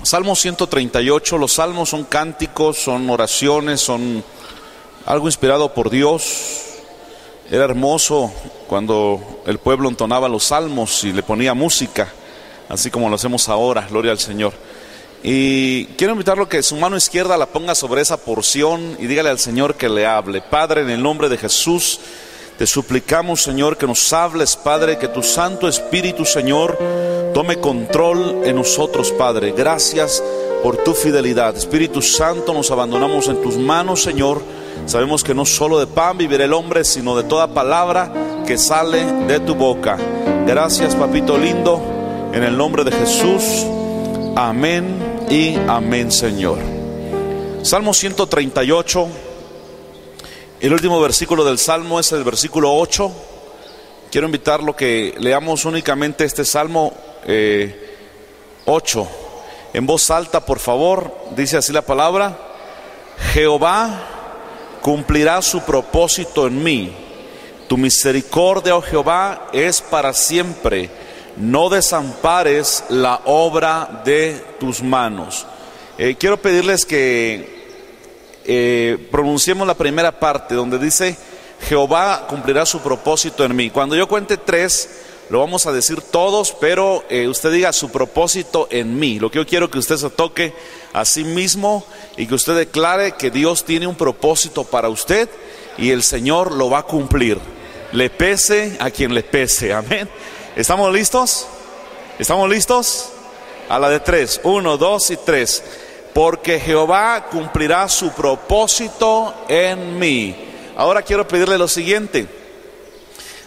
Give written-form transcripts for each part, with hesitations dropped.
Salmo 138, los salmos son cánticos, son oraciones, son algo inspirado por Dios. Era hermoso cuando el pueblo entonaba los salmos y le ponía música, así como lo hacemos ahora, gloria al Señor. Y quiero invitarlo que su mano izquierda la ponga sobre esa porción y dígale al Señor que le hable. Padre, en el nombre de Jesús, te suplicamos, Señor, que nos hables, Padre, que tu Santo Espíritu, Señor, tome control en nosotros, Padre. Gracias por tu fidelidad. Espíritu Santo, nos abandonamos en tus manos, Señor. Sabemos que no solo de pan vivirá el hombre, sino de toda palabra que sale de tu boca. Gracias, papito lindo, en el nombre de Jesús. Amén y amén, Señor. Salmo 138. El último versículo del Salmo es el versículo 8. Quiero invitarlo que leamos únicamente este Salmo 8 en voz alta, por favor. Dice así la palabra: Jehová cumplirá su propósito en mí. Tu misericordia, oh Jehová, es para siempre. No desampares la obra de tus manos. Quiero pedirles que pronunciemos la primera parte donde dice Jehová cumplirá su propósito en mí. Cuando yo cuente 3, lo vamos a decir todos, pero usted diga su propósito en mí. Lo que yo quiero que usted se toque a sí mismo y que usted declare que Dios tiene un propósito para usted y el Señor lo va a cumplir, le pese a quien le pese. Amén. ¿Estamos listos? ¿Estamos listos? A la de 3, 1, 2 y 3. Porque Jehová cumplirá su propósito en mí. Ahora quiero pedirle lo siguiente: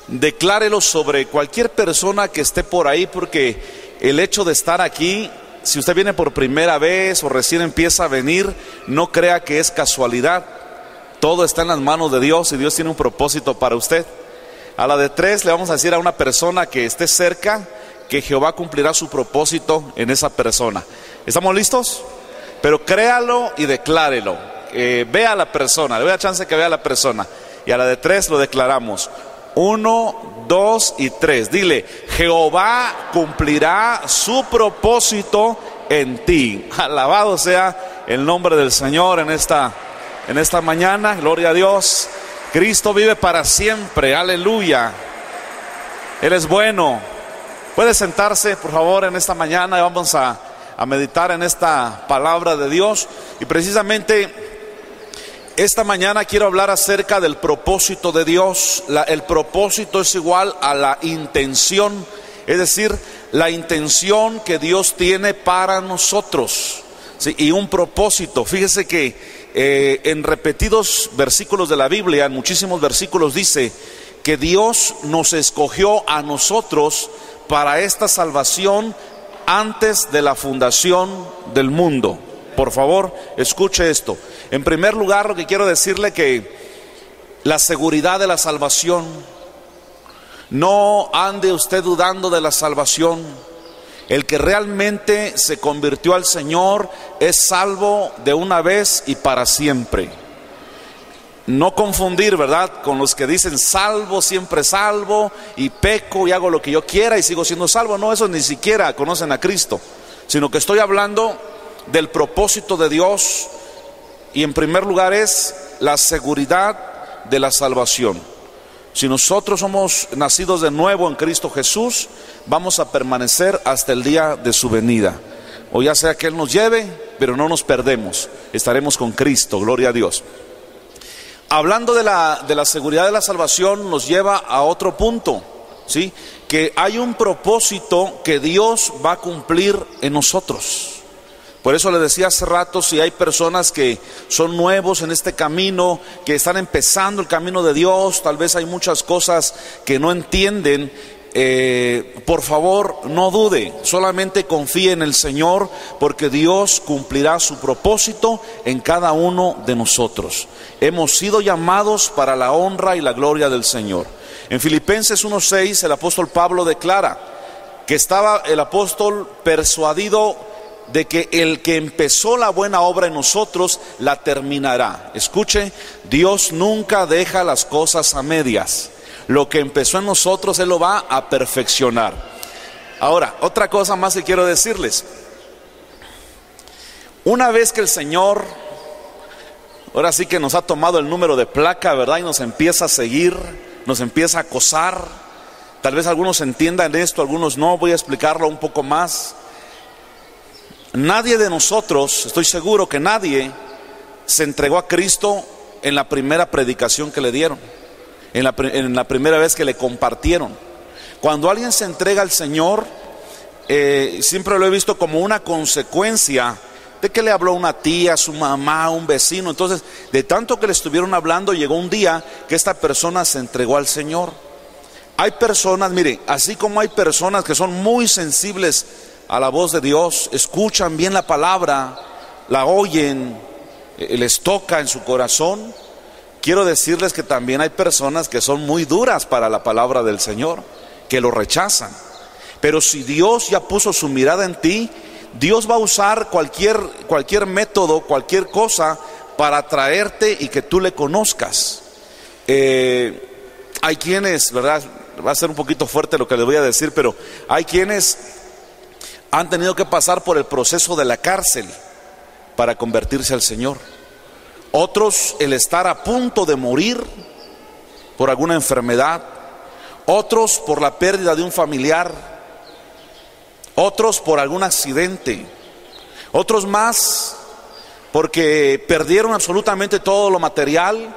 declárelo sobre cualquier persona que esté por ahí, porque el hecho de estar aquí, si usted viene por primera vez o recién empieza a venir, no crea que es casualidad. Todo está en las manos de Dios y Dios tiene un propósito para usted. A la de 3 le vamos a decir a una persona que esté cerca que Jehová cumplirá su propósito en esa persona. ¿Estamos listos? Pero créalo y declárelo. Vea a la persona, le voy a dar chance que vea a la persona. Y a la de 3 lo declaramos. 1, 2 y 3. Dile: Jehová cumplirá su propósito en ti. Alabado sea el nombre del Señor en esta mañana. Gloria a Dios. Cristo vive para siempre. Aleluya. Él es bueno. Puede sentarse, por favor, en esta mañana y vamos a meditar en esta palabra de Dios. Y precisamente esta mañana quiero hablar acerca del propósito de Dios. El propósito es igual a la intención, es decir, la intención que Dios tiene para nosotros. ¿Sí? Y un propósito, fíjese que en repetidos versículos de la Biblia, en muchísimos versículos dice que Dios nos escogió a nosotros para esta salvación antes de la fundación del mundo. Por favor, escuche esto. En primer lugar, lo que quiero decirle que la seguridad de la salvación, no ande usted dudando de la salvación. El que realmente se convirtió al Señor es salvo de una vez y para siempre. No confundir, ¿verdad?, con los que dicen salvo, siempre salvo, y peco y hago lo que yo quiera y sigo siendo salvo. No, esos ni siquiera conocen a Cristo, sino que estoy hablando del propósito de Dios, y en primer lugar es la seguridad de la salvación. Si nosotros somos nacidos de nuevo en Cristo Jesús, vamos a permanecer hasta el día de su venida, o ya sea que Él nos lleve, pero no nos perdemos, estaremos con Cristo, gloria a Dios. Hablando de la seguridad de la salvación, nos lleva a otro punto, ¿sí? Que hay un propósito que Dios va a cumplir en nosotros. Por eso le decía hace rato, si hay personas que son nuevos en este camino, que están empezando el camino de Dios, tal vez hay muchas cosas que no entienden, por favor no dude, solamente confíe en el Señor, porque Dios cumplirá su propósito en cada uno de nosotros. Hemos sido llamados para la honra y la gloria del Señor. En Filipenses 1:6 el apóstol Pablo declara que estaba el apóstol persuadido de que el que empezó la buena obra en nosotros la terminará. Escuche, Dios nunca deja las cosas a medias. Lo que empezó en nosotros Él lo va a perfeccionar. Ahora, otra cosa más que quiero decirles: Una vez que el Señor, ahora sí que nos ha tomado el número de placa, ¿verdad? Y nos empieza a seguir, nos empieza a acosar. Tal vez algunos entiendan esto, algunos no. Voy a explicarlo un poco más. Nadie de nosotros, estoy seguro que nadie se entregó a Cristo en la primera predicación que le dieron, en la primera vez que le compartieron. Cuando alguien se entrega al Señor, siempre lo he visto como una consecuencia de que le habló una tía, su mamá, un vecino. Entonces, de tanto que le estuvieron hablando, llegó un día que esta persona se entregó al Señor. Hay personas, mire, así como hay personas que son muy sensibles a la voz de Dios, escuchan bien la palabra, la oyen, les toca en su corazón. Quiero decirles que también hay personas que son muy duras para la palabra del Señor, que lo rechazan. Pero si Dios ya puso su mirada en ti, Dios va a usar cualquier método, cualquier cosa para atraerte y que tú le conozcas. Hay quienes, ¿verdad? Va a ser un poquito fuerte lo que les voy a decir, pero hay quienes han tenido que pasar por el proceso de la cárcel para convertirse al Señor. Otros, el estar a punto de morir por alguna enfermedad. Otros por la pérdida de un familiar. Otros por algún accidente. Otros más porque perdieron absolutamente todo lo material.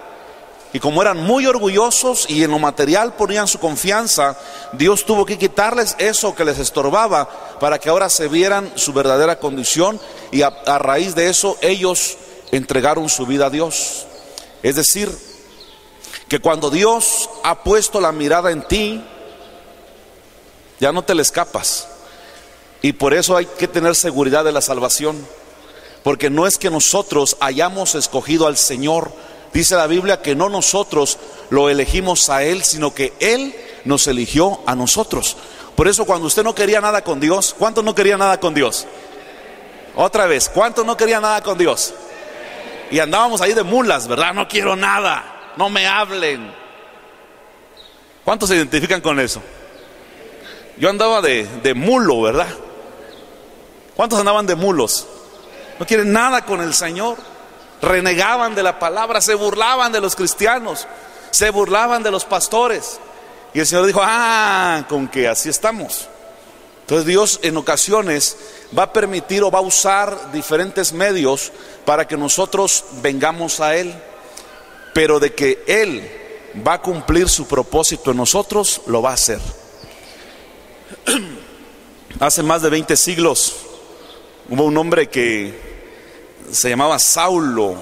Y como eran muy orgullosos y en lo material ponían su confianza, Dios tuvo que quitarles eso que les estorbaba para que ahora se vieran su verdadera condición, y a raíz de eso ellos entregaron su vida a Dios. Es decir, que cuando Dios ha puesto la mirada en ti, ya no te le escapas. Y por eso hay que tener seguridad de la salvación, porque no es que nosotros hayamos escogido al Señor. Dice la Biblia que no nosotros lo elegimos a Él, sino que Él nos eligió a nosotros. Por eso cuando usted no quería nada con Dios, ¿cuántos no querían nada con Dios? Otra vez, ¿cuántos no querían nada con Dios? Y andábamos ahí de mulas, ¿verdad? No quiero nada, no me hablen. ¿Cuántos se identifican con eso? Yo andaba de mulo, ¿verdad? ¿Cuántos andaban de mulos? No quieren nada con el Señor. Renegaban de la palabra, se burlaban de los cristianos, se burlaban de los pastores. Y el Señor dijo, con que así estamos. Entonces Dios en ocasiones va a permitir o va a usar diferentes medios para que nosotros vengamos a Él. Pero de que Él va a cumplir su propósito en nosotros, lo va a hacer. Hace más de 20 siglos hubo un hombre que se llamaba Saulo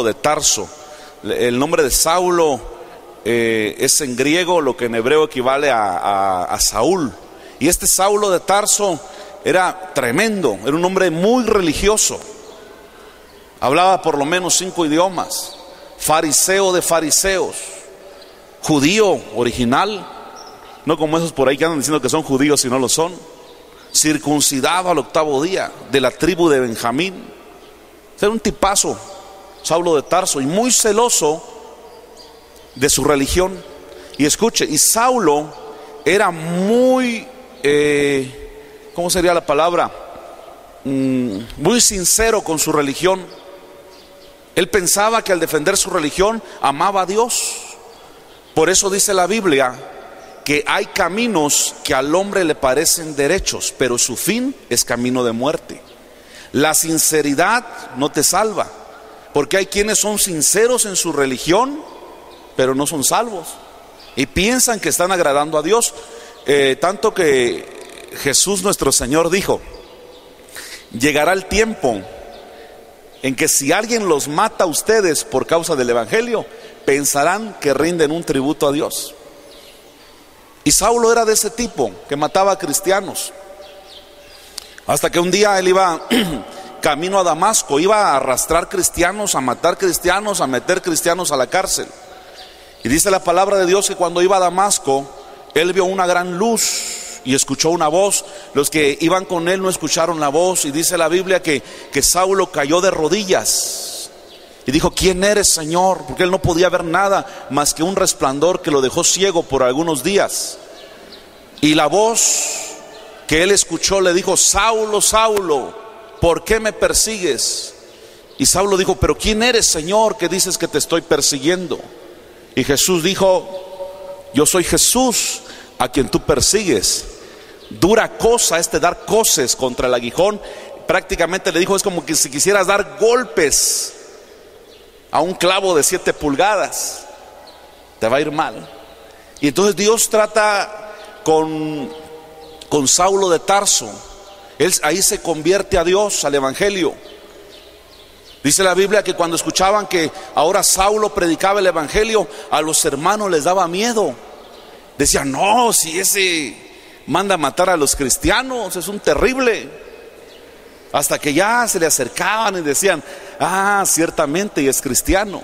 de Tarso. El nombre de Saulo es en griego lo que en hebreo equivale a Saúl. Y este Saulo de Tarso era tremendo, era un hombre muy religioso. Hablaba por lo menos 5 idiomas, fariseo de fariseos, judío original, no como esos por ahí que andan diciendo que son judíos y no lo son, circuncidado al 8º día, de la tribu de Benjamín. Era un tipazo, Saulo de Tarso, y muy celoso de su religión. Y escuche, y Saulo era muy, ¿cómo sería la palabra? Muy sincero con su religión. Él pensaba que al defender su religión amaba a Dios. Por eso dice la Biblia que hay caminos que al hombre le parecen derechos, pero su fin es camino de muerte. La sinceridad no te salva, porque hay quienes son sinceros en su religión, pero no son salvos, y piensan que están agradando a Dios. Tanto que Jesús nuestro Señor dijo, llegará el tiempo en que si alguien los mata a ustedes por causa del Evangelio, pensarán que rinden un tributo a Dios. Y Saulo era de ese tipo, que mataba a cristianos. Hasta que un día él iba camino a Damasco, iba a arrastrar cristianos, a matar cristianos, a meter cristianos a la cárcel. Y dice la palabra de Dios que cuando iba a Damasco, él vio una gran luz y escuchó una voz. Los que iban con él no escucharon la voz, y dice la Biblia que Saulo cayó de rodillas y dijo, ¿quién eres, Señor? Porque él no podía ver nada más que un resplandor que lo dejó ciego por algunos días. Y la voz que él escuchó le dijo, Saulo, Saulo, ¿por qué me persigues? Y Saulo dijo, pero ¿quién eres, Señor, que dices que te estoy persiguiendo? Y Jesús dijo, yo soy Jesús a quien tú persigues. Dura cosa dar coces contra el aguijón. Prácticamente le dijo, es como que si quisieras dar golpes a un clavo de 7 pulgadas, te va a ir mal. Y entonces Dios trata con Saulo de Tarso. Él ahí se convierte a Dios, al evangelio. Dice la Biblia que cuando escuchaban que ahora Saulo predicaba el evangelio, a los hermanos les daba miedo. Decían, no, si ese manda a matar a los cristianos, es un terrible. Hasta que ya se le acercaban y decían, ciertamente y es cristiano.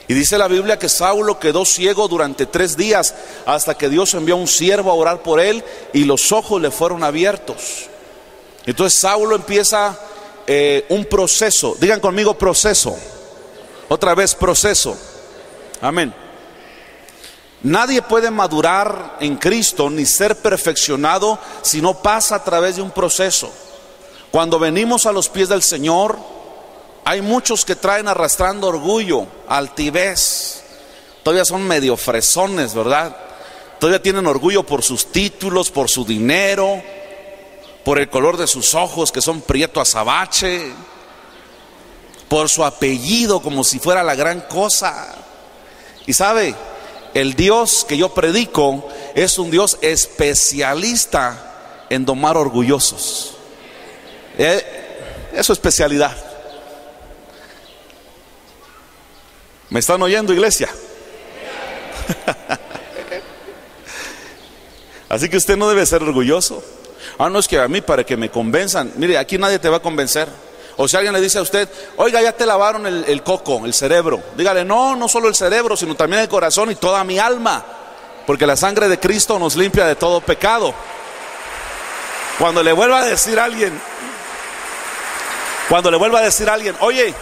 Y dice la Biblia que Saulo quedó ciego durante 3 días, hasta que Dios envió a un siervo a orar por él y los ojos le fueron abiertos. Entonces Saulo empieza un proceso. Digan conmigo, proceso. Otra vez, proceso. Amén. Nadie puede madurar en Cristo ni ser perfeccionado si no pasa a través de un proceso. Cuando venimos a los pies del Señor, hay muchos que traen arrastrando orgullo, altivez. Todavía son medio fresones, ¿verdad? Todavía tienen orgullo por sus títulos, por su dinero, por el color de sus ojos, que son prieto azabache, por su apellido, como si fuera la gran cosa. Y sabe, el Dios que yo predico es un Dios especialista en domar orgullosos. Es su especialidad. ¿Me están oyendo, iglesia? Así que usted no debe ser orgulloso. No es que a mí para que me convenzan. Mire, aquí nadie te va a convencer. O si alguien le dice a usted, oiga, ya te lavaron el coco, el cerebro, dígale, no solo el cerebro, sino también el corazón y toda mi alma, porque la sangre de Cristo nos limpia de todo pecado. Cuando le vuelva a decir a alguien, oye,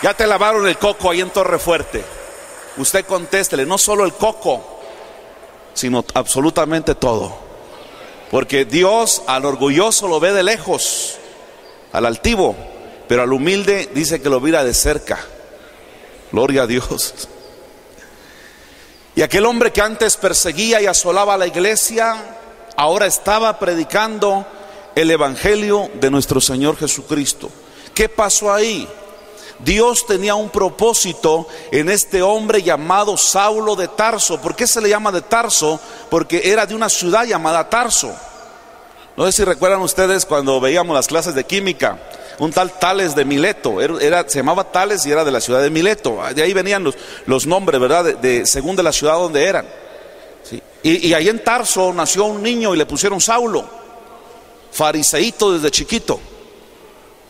ya te lavaron el coco ahí en Torrefuerte, usted contéstele, no solo el coco, sino absolutamente todo. Porque Dios al orgulloso lo ve de lejos, al altivo, pero al humilde dice que lo mira de cerca. Gloria a Dios. Y aquel hombre que antes perseguía y asolaba a la iglesia, ahora estaba predicando el evangelio de nuestro Señor Jesucristo. ¿Qué pasó ahí? Dios tenía un propósito en este hombre llamado Saulo de Tarso. ¿Por qué se le llama de Tarso? Porque era de una ciudad llamada Tarso. No sé si recuerdan ustedes cuando veíamos las clases de química, un tal Tales de Mileto, se llamaba Tales y era de la ciudad de Mileto. De ahí venían los nombres, ¿verdad? Según de la ciudad donde eran. ¿Sí? Y ahí en Tarso nació un niño y le pusieron Saulo, fariseíto desde chiquito.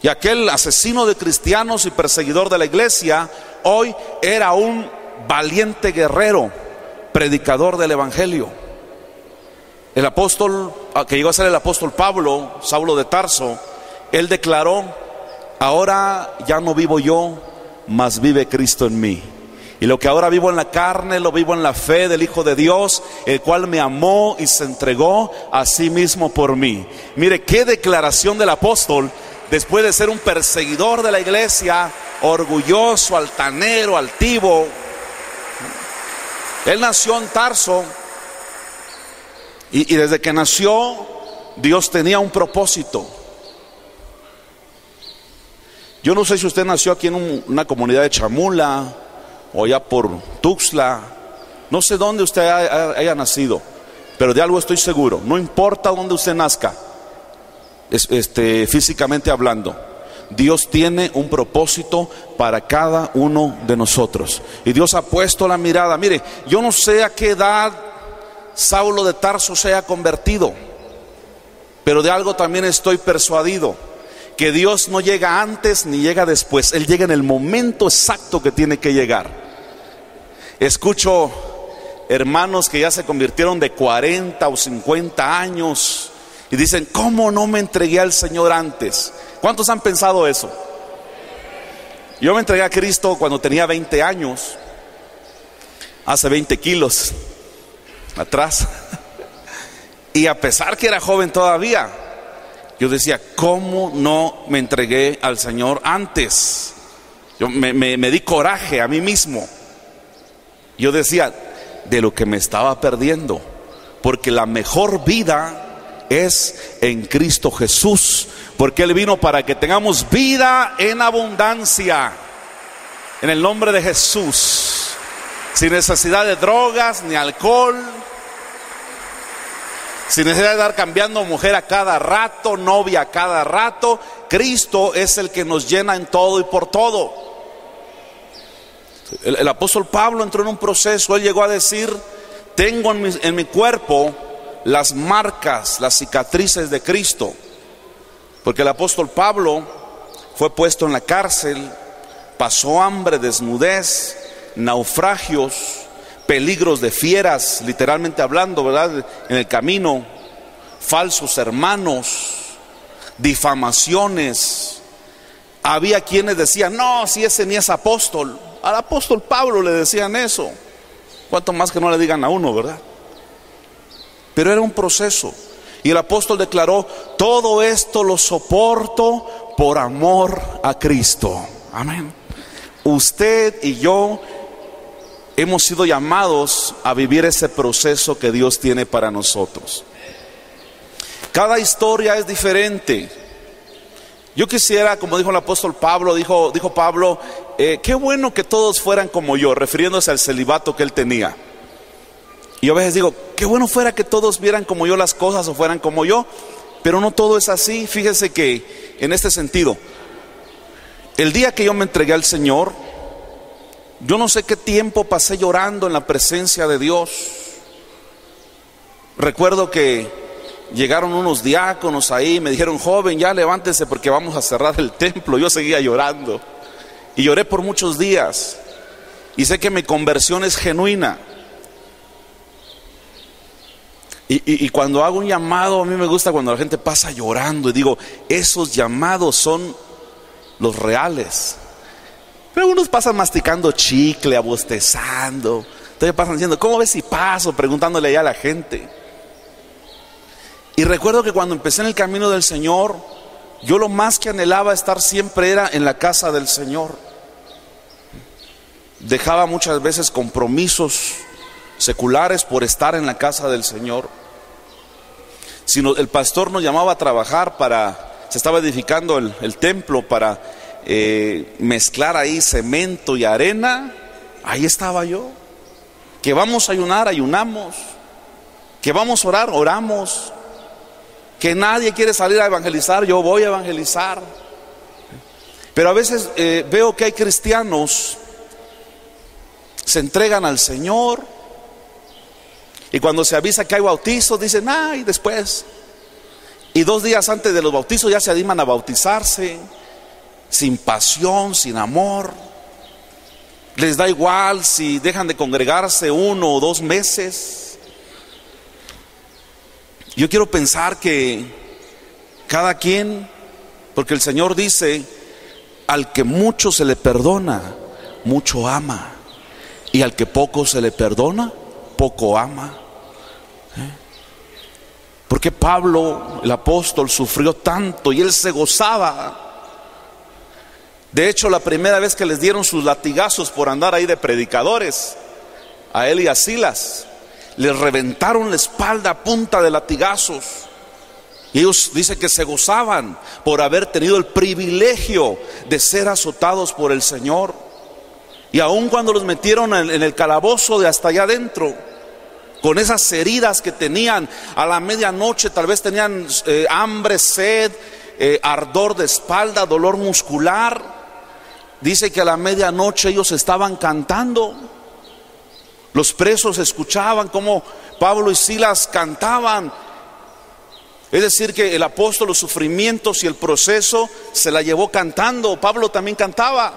Y aquel asesino de cristianos y perseguidor de la iglesia, hoy era un valiente guerrero, predicador del evangelio. El apóstol, que llegó a ser el apóstol Pablo, Saulo de Tarso, él declaró, ahora ya no vivo yo, mas vive Cristo en mí. Y lo que ahora vivo en la carne, lo vivo en la fe del Hijo de Dios, el cual me amó y se entregó a sí mismo por mí. Mire qué declaración del apóstol, después de ser un perseguidor de la iglesia, orgulloso, altanero, altivo. Él nació en Tarso y desde que nació Dios tenía un propósito. Yo no sé si usted nació aquí en una comunidad de Chamula o ya por Tuxtla, no sé dónde usted haya nacido, pero de algo estoy seguro, no importa dónde usted nazca, físicamente hablando, Dios tiene un propósito para cada uno de nosotros. Y Dios ha puesto la mirada. Mire, yo no sé a qué edad Saulo de Tarso se haya convertido, pero de algo también estoy persuadido, que Dios no llega antes ni llega después. Él llega en el momento exacto que tiene que llegar. Escucho hermanos que ya se convirtieron de 40 o 50 años y dicen, ¿cómo no me entregué al Señor antes? ¿Cuántos han pensado eso? Yo me entregué a Cristo cuando tenía 20 años, hace 20 kilos atrás. Y a pesar que era joven todavía, Yo decía, ¿cómo no me entregué al Señor antes? Yo me di coraje a mí mismo. Yo decía, de lo que me estaba perdiendo, porque la mejor vida es en Cristo Jesús, porque Él vino para que tengamos vida en abundancia, en el nombre de Jesús, sin necesidad de drogas ni alcohol, sin necesidad de estar cambiando mujer a cada rato, novia a cada rato. Cristo es el que nos llena en todo y por todo. El apóstol Pablo entró en un proceso. Él llegó a decir, tengo en mi cuerpo las marcas, las cicatrices de Cristo. Porque el apóstol Pablo fue puesto en la cárcel, pasó hambre, desnudez, naufragios, peligros de fieras, literalmente hablando, ¿verdad? En el camino, falsos hermanos, difamaciones. Había quienes decían, no, si ese ni es apóstol. Al apóstol Pablo le decían eso. Cuanto más que no le digan a uno, ¿verdad? Pero era un proceso. Y el apóstol declaró, todo esto lo soporto por amor a Cristo. Amén. Usted y yo hemos sido llamados a vivir ese proceso que Dios tiene para nosotros. Cada historia es diferente. Yo quisiera, como dijo el apóstol Pablo, dijo Pablo, qué bueno que todos fueran como yo, refiriéndose al celibato que él tenía. Y yo a veces digo, qué bueno fuera que todos vieran como yo las cosas o fueran como yo, pero no todo es así. Fíjese que en este sentido, el día que yo me entregué al Señor, yo no sé qué tiempo pasé llorando en la presencia de Dios. Recuerdo que llegaron unos diáconos ahí, me dijeron, joven, ya levántese porque vamos a cerrar el templo. Yo seguía llorando y lloré por muchos días. Y sé que mi conversión es genuina. Y cuando hago un llamado, a mí me gusta cuando la gente pasa llorando y digo, esos llamados son los reales. Pero algunos pasan masticando chicle, abostezando. Entonces pasan diciendo, ¿cómo ves si paso? Preguntándole allá a la gente. Y recuerdo que cuando empecé en el camino del Señor, yo lo más que anhelaba estar siempre era en la casa del Señor. Dejaba muchas veces compromisos seculares por estar en la casa del Señor. Si el pastor nos llamaba a trabajar se estaba edificando el templo para mezclar ahí cemento y arena, ahí estaba yo. Que vamos a ayunar, ayunamos. Que vamos a orar, oramos. Que nadie quiere salir a evangelizar, yo voy a evangelizar. Pero a veces veo que hay cristianos, se entregan al Señor, y cuando se avisa que hay bautizos, dicen, y después. Y 2 días antes de los bautizos ya se animan a bautizarse, sin pasión, sin amor. Les da igual si dejan de congregarse 1 o 2 meses. Yo quiero pensar que cada quien, porque el Señor dice, al que mucho se le perdona, mucho ama. Y al que poco se le perdona, poco ama. Porque Pablo, el apóstol, sufrió tanto y él se gozaba. De hecho, la primera vez que les dieron sus latigazos por andar ahí de predicadores, a él y a Silas, les reventaron la espalda a punta de latigazos. Y ellos dicen que se gozaban por haber tenido el privilegio de ser azotados por el Señor. Y aun cuando los metieron en el calabozo de hasta allá adentro, con esas heridas que tenían, a la medianoche tal vez tenían hambre, sed, ardor de espalda, dolor muscular. Dice que a la medianoche ellos estaban cantando. Los presos escuchaban cómo Pablo y Silas cantaban. Es decir, que el apóstol, los sufrimientos y el proceso se la llevó cantando. Pablo también cantaba,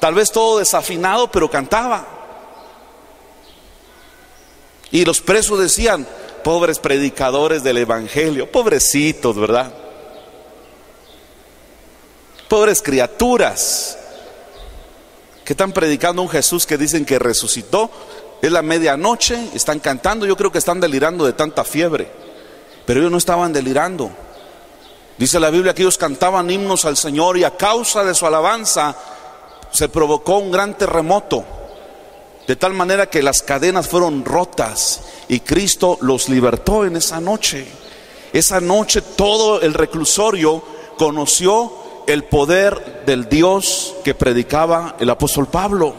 tal vez todo desafinado, pero cantaba. Y los presos decían, pobres predicadores del evangelio, pobrecitos, ¿verdad? Pobres criaturas que están predicando un Jesús que dicen que resucitó. Es la medianoche, están cantando. Yo creo que están delirando de tanta fiebre, pero ellos no estaban delirando. Dice la Biblia que ellos cantaban himnos al Señor y a causa de su alabanza se provocó un gran terremoto, de tal manera que las cadenas fueron rotas y Cristo los libertó en esa noche. Esa noche todo el reclusorio conoció el poder del Dios que predicaba el apóstol Pablo.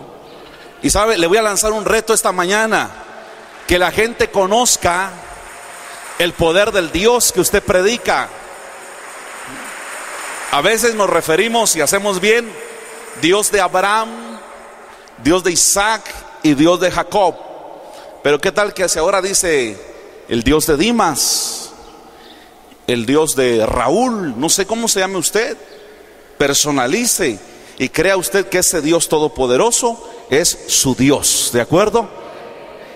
Y sabe, le voy a lanzar un reto esta mañana, que la gente conozca el poder del Dios que usted predica. A veces nos referimos, y hacemos bien, Dios de Abraham, Dios de Isaac y Dios de Jacob. Pero qué tal que si ahora dice el Dios de Dimas, el Dios de Raúl, no sé cómo se llame usted, personalice y crea usted que ese Dios todopoderoso es su Dios, ¿de acuerdo?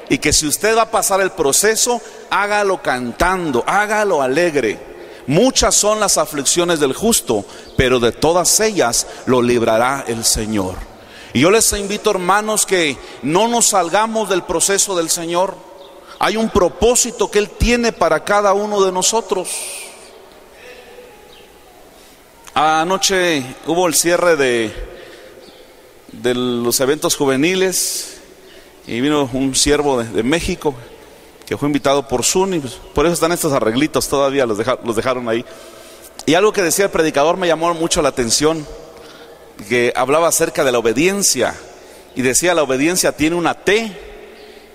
Y que si usted va a pasar el proceso, hágalo cantando, hágalo alegre. Muchas son las aflicciones del justo, pero de todas ellas lo librará el Señor. Y yo les invito, hermanos, que no nos salgamos del proceso del Señor. Hay un propósito que Él tiene para cada uno de nosotros. Anoche hubo el cierre de los eventos juveniles y vino un siervo de México que fue invitado por Zoom, y por eso están estos arreglitos todavía, los dejaron ahí. Y algo que decía el predicador me llamó mucho la atención, que hablaba acerca de la obediencia, y decía: la obediencia tiene una T.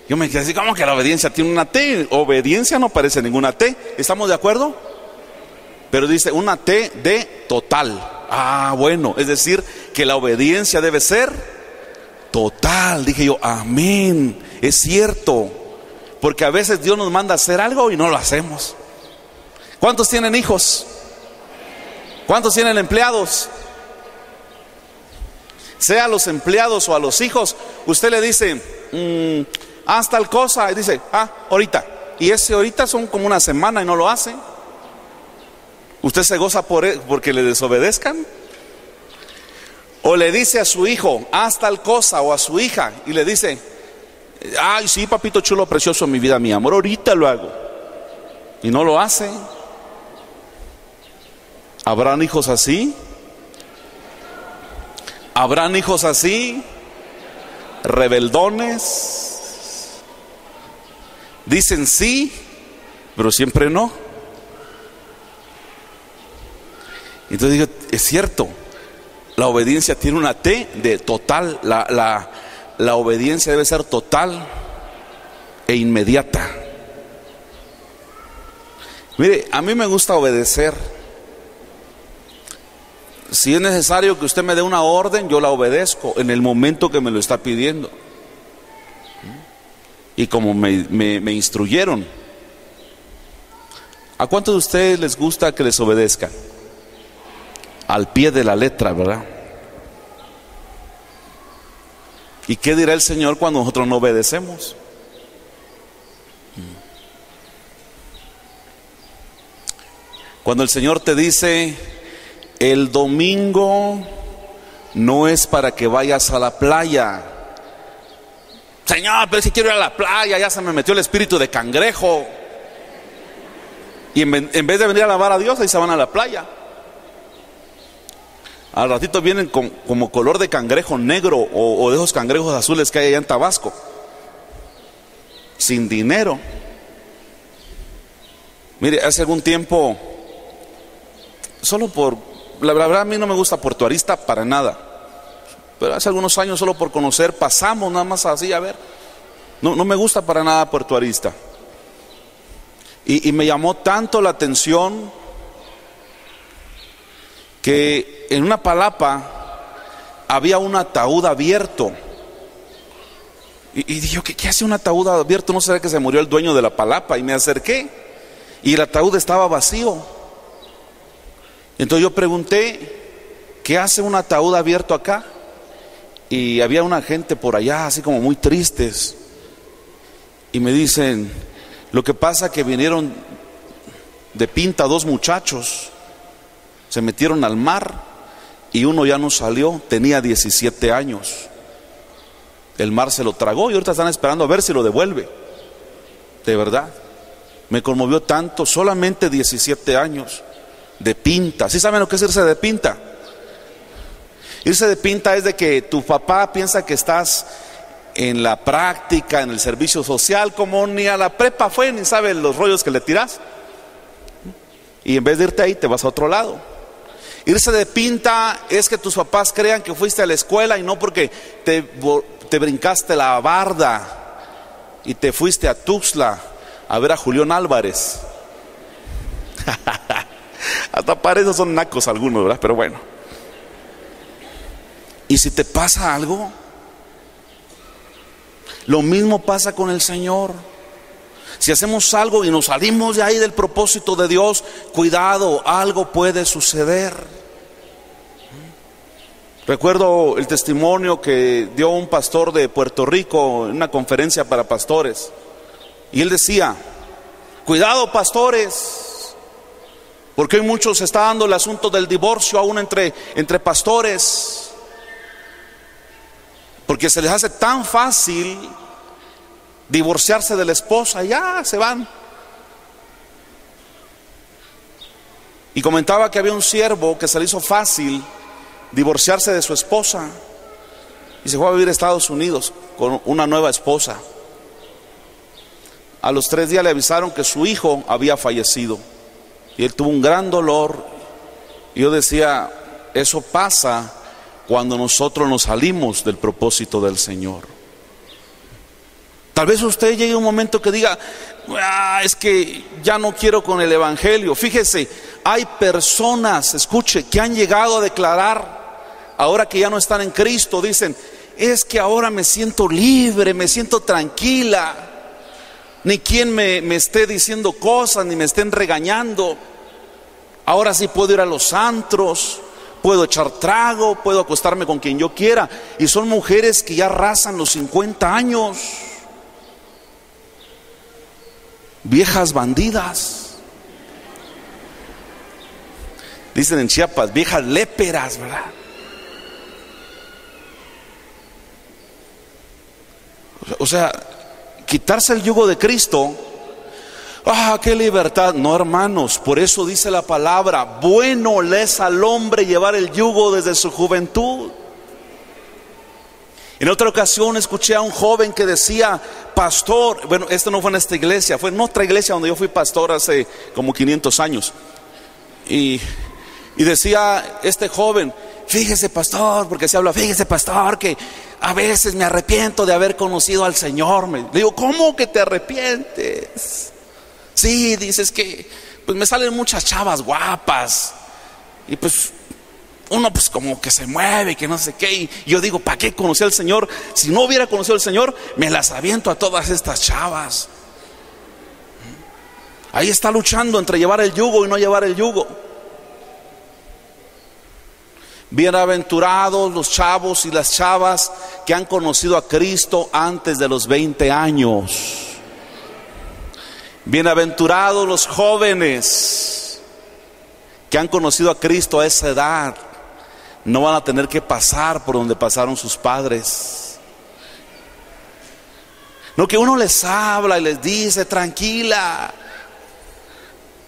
Yo me quedé así, ¿cómo que la obediencia tiene una T? Obediencia no parece ninguna T, ¿estamos de acuerdo? Pero dice una T de total. Ah, bueno, es decir, que la obediencia debe ser total. Dije yo, amén, es cierto. Porque a veces Dios nos manda a hacer algo y no lo hacemos. ¿Cuántos tienen hijos? ¿Cuántos tienen empleados? Sea a los empleados o a los hijos, usted le dice, haz tal cosa, y dice, ahorita. Y ese ahorita son como una semana y no lo hace. ¿Usted se goza porque le desobedezcan? O le dice a su hijo, haz tal cosa, o a su hija, y le dice, ay, sí, papito chulo, precioso, mi vida, mi amor, ahorita lo hago. Y no lo hace. ¿Habrán hijos así? ¿Habrán hijos así? Rebeldones. Dicen sí, pero siempre no. Entonces digo, es cierto, la obediencia tiene una T de total. La obediencia debe ser total e inmediata. Mire, a mí me gusta obedecer. Si es necesario que usted me dé una orden, yo la obedezco en el momento que me lo está pidiendo. Y como me instruyeron. ¿A cuántos de ustedes les gusta que les obedezcan? Al pie de la letra, ¿verdad? ¿Y qué dirá el Señor cuando nosotros no obedecemos? Cuando el Señor te dice, el domingo no es para que vayas a la playa. Señor, pero si quiero ir a la playa, ya se me metió el espíritu de cangrejo. Y en vez de venir a alabar a Dios, ahí se van a la playa. Al ratito vienen como color de cangrejo negro o de esos cangrejos azules que hay allá en Tabasco. Sin dinero. Mire, hace algún tiempo, la verdad a mí no me gusta Puerto Arista para nada. Pero hace algunos años solo por conocer, pasamos nada más así a ver. No me gusta para nada Puerto Arista. Y me llamó tanto la atención que en una palapa había un ataúd abierto. Y dije, ¿qué hace un ataúd abierto? ¿No será que se murió el dueño de la palapa? Y me acerqué y el ataúd estaba vacío. Entonces yo pregunté, ¿qué hace un ataúd abierto acá? Y había una gente por allá así como muy tristes. Y me dicen, lo que pasa que vinieron de pinta 2 muchachos, se metieron al mar y uno ya no salió, tenía 17 años. El mar se lo tragó y ahorita están esperando a ver si lo devuelve. De verdad, me conmovió tanto, solamente 17 años. de pinta. ¿Sí saben lo que es irse de pinta? Irse de pinta es de que tu papá piensa que estás en la práctica, en el servicio social, como ni a la prepa fue, ni sabe los rollos que le tiras. Y en vez de irte ahí, te vas a otro lado. Irse de pinta es que tus papás crean que fuiste a la escuela y no porque te brincaste la barda y te fuiste a Tuxtla a ver a Julián Álvarez. Hasta para eso son nacos algunos, ¿verdad? Pero bueno. Y si te pasa algo, lo mismo pasa con el Señor. Si hacemos algo y nos salimos de ahí del propósito de Dios, cuidado, algo puede suceder. Recuerdo el testimonio que dio un pastor de Puerto Rico en una conferencia para pastores. Y él decía: cuidado, pastores, porque hoy muchos se está dando el asunto del divorcio aún entre pastores. Porque se les hace tan fácil divorciarse de la esposa y ya se van. Y comentaba que había un siervo que se le hizo fácil divorciarse de su esposa y se fue a vivir a Estados Unidos con una nueva esposa. A los 3 días le avisaron que su hijo había fallecido y él tuvo un gran dolor. Y yo decía, eso pasa cuando nosotros nos salimos del propósito del Señor. Tal vez usted llegue a un momento que diga: es que ya no quiero con el evangelio. Fíjese, hay personas, escuche, que han llegado a declarar, ahora que ya no están en Cristo, dicen: es que ahora me siento libre, me siento tranquila, ni quien me esté diciendo cosas, ni me estén regañando. Ahora sí puedo ir a los antros, puedo echar trago, puedo acostarme con quien yo quiera. Y son mujeres que ya rasan los 50 años. Viejas bandidas. Dicen en Chiapas, viejas léperas, ¿verdad? O sea, quitarse el yugo de Cristo. ¡Qué libertad! No, hermanos, por eso dice la palabra: bueno le es al hombre llevar el yugo desde su juventud. En otra ocasión escuché a un joven que decía: pastor, bueno, esto no fue en esta iglesia, fue en otra iglesia donde yo fui pastor hace como 500 años. Y decía este joven: fíjese, pastor, porque se habla, fíjese, pastor, que a veces me arrepiento de haber conocido al Señor. Le digo: ¿cómo que te arrepientes? Sí, dices que pues me salen muchas chavas guapas y pues uno pues como que se mueve, que no sé qué. Y yo digo: ¿para qué conocí al Señor? Si no hubiera conocido al Señor, me las aviento a todas estas chavas. Ahí está luchando entre llevar el yugo y no llevar el yugo. Bienaventurados los chavos y las chavas que han conocido a Cristo antes de los 20 años. Bienaventurados los jóvenes que han conocido a Cristo a esa edad. No van a tener que pasar por donde pasaron sus padres. No, que uno les habla y les dice: tranquila.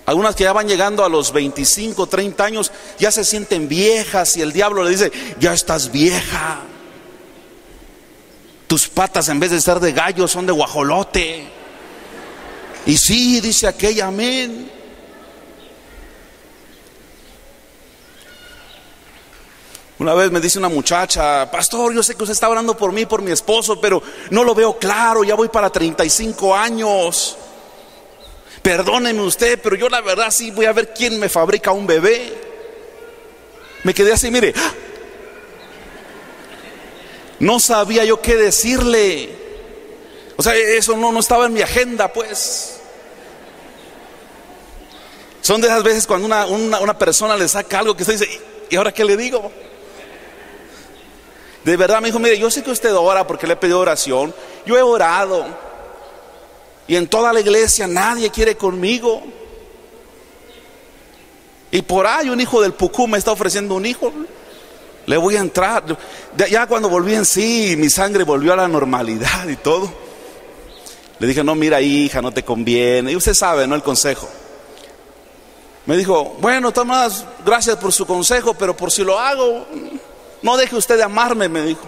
Algunas que ya van llegando a los 25, 30 años ya se sienten viejas y el diablo le dice: ya estás vieja. Tus patas en vez de ser de gallo son de guajolote. Y sí, dice aquella, amén. Una vez me dice una muchacha: pastor, yo sé que usted está orando por mí, por mi esposo, pero no lo veo claro, ya voy para 35 años. Perdóneme usted, pero yo la verdad sí voy a ver quién me fabrica un bebé. Me quedé así, mire. No sabía yo qué decirle. O sea, eso no estaba en mi agenda, pues. Son de esas veces cuando una persona le saca algo que usted dice: ¿y ahora qué le digo? De verdad me dijo: mire, yo sé que usted ora porque le he pedido oración. Yo he orado y en toda la iglesia nadie quiere conmigo. Y por ahí un hijo del Pucú me está ofreciendo un hijo. Le voy a entrar. Ya cuando volví en sí, mi sangre volvió a la normalidad y todo. Le dije: no, mira, hija, no te conviene. Y usted sabe, ¿no? El consejo. Me dijo, bueno, Tomás, gracias por su consejo, pero por si lo hago, no deje usted de amarme, me dijo.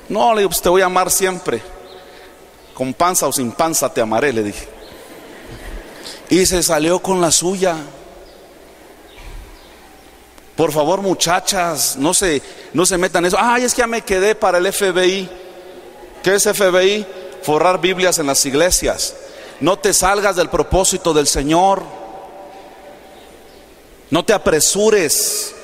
No, le digo, pues te voy a amar siempre. Con panza o sin panza te amaré, le dije. Y se salió con la suya. Por favor, muchachas, no se metan en eso. Ay, es que ya me quedé para el FBI. ¿Qué es FBI? Forrar Biblias en las iglesias. No te salgas del propósito del Señor. No te apresures.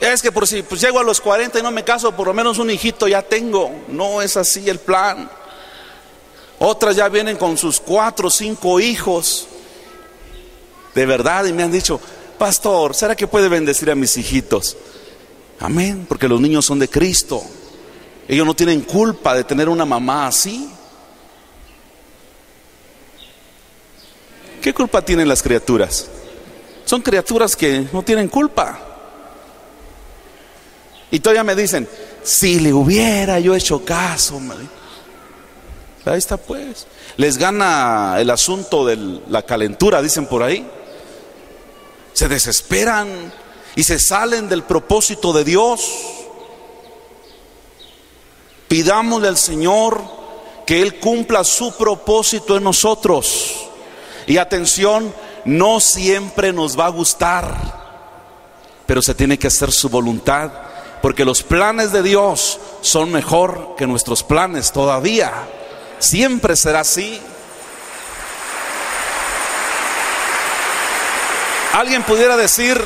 Es que por si pues llego a los 40 y no me caso, por lo menos un hijito ya tengo. No es así el plan. Otras ya vienen con sus 4 o 5 hijos. De verdad, y me han dicho, pastor, ¿será que puede bendecir a mis hijitos? Amén, porque los niños son de Cristo. Ellos no tienen culpa de tener una mamá así. ¿Qué culpa tienen las criaturas? Son criaturas que no tienen culpa. Y todavía me dicen, si le hubiera yo hecho caso, ahí está pues. Les gana el asunto de la calentura, dicen por ahí. Se desesperan y se salen del propósito de Dios. Pidámosle al Señor que Él cumpla su propósito en nosotros. Y atención, no siempre nos va a gustar, pero se tiene que hacer su voluntad, porque los planes de Dios son mejor que nuestros planes todavía. Siempre será así. Alguien pudiera decir,